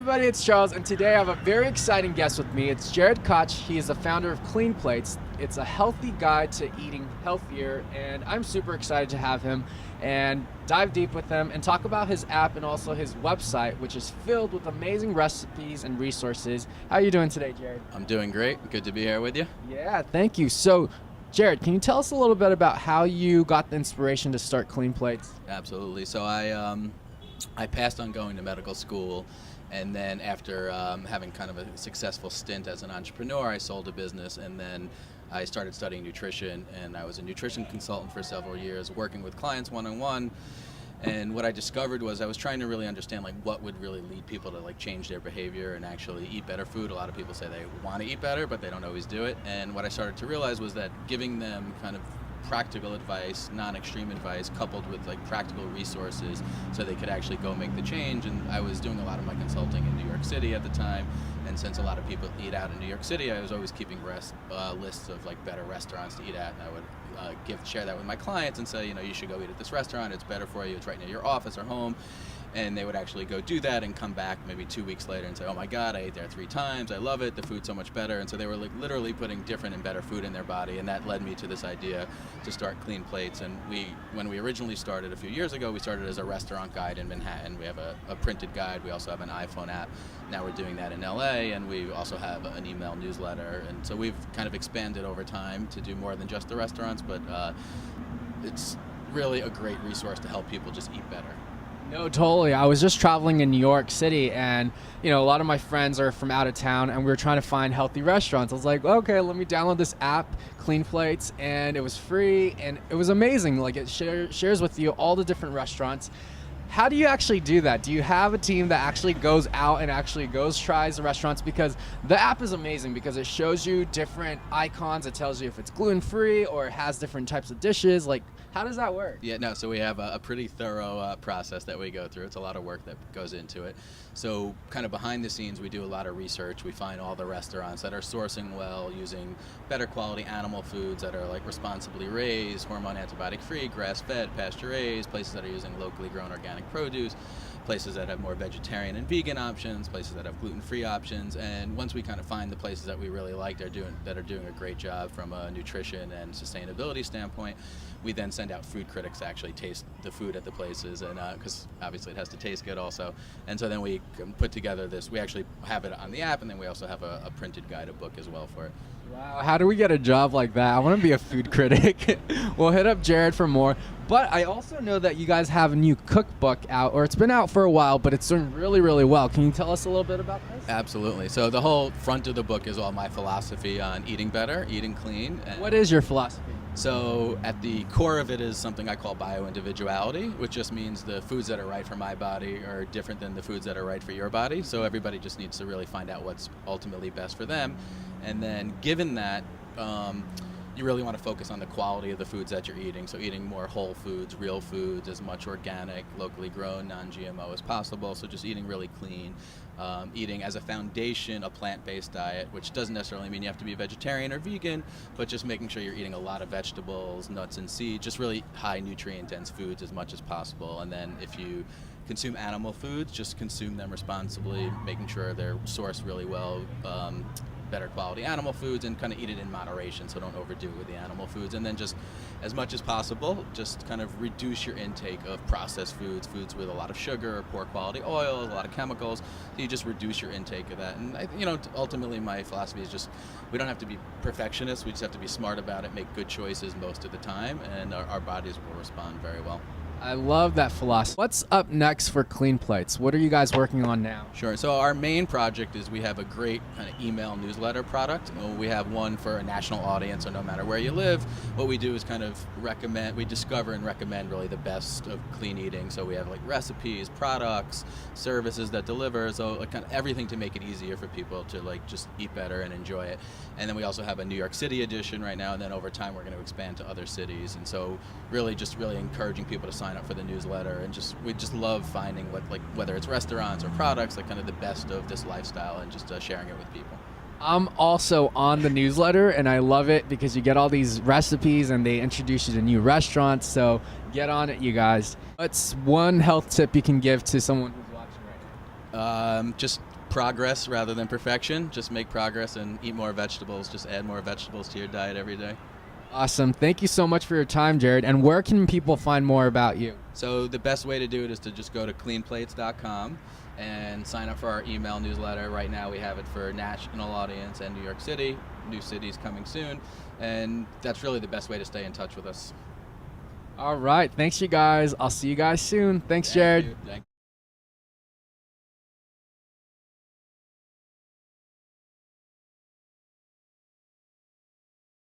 everybody, it's Charles, and today I have a very exciting guest with me. It's Jared Koch. He is the founder of Clean Plates. It's a healthy guide to eating healthier, and I'm super excited to have him and dive deep with him and talk about his app and also his website, which is filled with amazing recipes and resources. How are you doing today, Jared? I'm doing great. Good to be here with you. Yeah, thank you. So, Jared, can you tell us a little bit about how you got the inspiration to start Clean Plates? Absolutely. So I passed on going to medical school, and then after having kind of a successful stint as an entrepreneur, I sold a business, and then I started studying nutrition, and I was a nutrition consultant for several years, working with clients one-on-one. And what I discovered was I was trying to really understand what would really lead people to change their behavior and actually eat better food. A lot of people say they want to eat better, but they don't always do it. And what I started to realize was that giving them kind of practical advice, non-extreme advice, coupled with practical resources so they could actually go make the change. And I was doing a lot of my consulting in New York City at the time, and since a lot of people eat out in New York City, I was always keeping lists of better restaurants to eat at, and I would share that with my clients and say, you should go eat at this restaurant, it's better for you, it's right near your office or home. And they would actually go do that and come back maybe 2 weeks later and say, oh my God, I ate there 3 times, I love it, the food's so much better. And so they were literally putting different and better food in their body, and that led me to this idea to start Clean Plates. And when we originally started a few years ago, we started as a restaurant guide in Manhattan. We have a printed guide, we also have an iPhone app. Now we're doing that in LA, and we also have an email newsletter. And so we've kind of expanded over time to do more than just the restaurants, but it's really a great resource to help people just eat better. No, totally. I was just traveling in New York City, and a lot of my friends are from out of town, and we were trying to find healthy restaurants. I was like, okay, let me download this app, Clean Plates, and it was free, and it was amazing. It shares with you all the different restaurants. How do you actually do that? Do you have a team that actually goes out and tries the restaurants? Because the app is amazing because it shows you different icons. It tells you if it's gluten-free or it has different types of dishes. How does that work? Yeah, no, so we have a pretty thorough process that we go through. It's a lot of work that goes into it. So kind of behind the scenes, we do a lot of research. We find all the restaurants that are sourcing well, using better quality animal foods that are responsibly raised, hormone antibiotic free, grass-fed, pasture-raised, places that are using locally grown organic produce, places that have more vegetarian and vegan options, places that have gluten-free options. And once we kind of find the places that we really like that are doing a great job from a nutrition and sustainability standpoint, we then send out food critics to actually taste the food at the places, and because obviously it has to taste good also. And so then we can put together this. We actually have it on the app, and then we also have a printed guide, a book as well for it. Wow, how do we get a job like that? I want to be a food critic. We'll hit up Jared for more. But I also know that you guys have a new cookbook out, or it's been out for a while, but it's doing really, really well. Can you tell us a little bit about this? Absolutely. So the whole front of the book is all my philosophy on eating better, eating clean. What is your philosophy? So at the core of it is something I call BioIndividuality, which just means the foods that are right for my body are different than the foods that are right for your body. So everybody just needs to really find out what's ultimately best for them. And then given that, you really want to focus on the quality of the foods that you're eating. So eating more whole foods, real foods, as much organic, locally grown, non-GMO as possible. So just eating really clean. Eating as a foundation a plant-based diet, which doesn't necessarily mean you have to be vegetarian or vegan, but just making sure you're eating a lot of vegetables, nuts and seeds, just really high nutrient-dense foods as much as possible. And then if you consume animal foods, just consume them responsibly, making sure they're sourced really well, better quality animal foods, and kind of eat it in moderation, so don't overdo it with the animal foods. And then just as much as possible, just kind of reduce your intake of processed foods with a lot of sugar, poor quality oils, a lot of chemicals. So you just reduce your intake of that. And ultimately my philosophy is just, we don't have to be perfectionists, we just have to be smart about it, make good choices most of the time, and our bodies will respond very well. I love that philosophy. What's up next for Clean Plates? What are you guys working on now? Sure. So our main project is we have a great kind of email newsletter product. We have one for a national audience, so no matter where you live, what we do is kind of we discover and recommend really the best of clean eating. So we have recipes, products, services that deliver, so kind of everything to make it easier for people to just eat better and enjoy it. And then we also have a New York City edition right now, and then over time we're going to expand to other cities. And so really encouraging people to sign up for the newsletter, and we just love finding whether it's restaurants or products, kind of the best of this lifestyle, and just sharing it with people. I'm also on the newsletter, and I love it because you get all these recipes and they introduce you to new restaurants. So get on it, you guys. What's one health tip you can give to someone who's watching right now? Just progress rather than perfection. Just make progress and eat more vegetables. Just add more vegetables to your diet every day. Awesome. Thank you so much for your time, Jared. And where can people find more about you? So the best way to do it is to just go to cleanplates.com and sign up for our email newsletter. Right now we have it for national audience and New York City. New cities coming soon. And that's really the best way to stay in touch with us. All right. Thanks, you guys. I'll see you guys soon. Thanks, Jared. Thank you.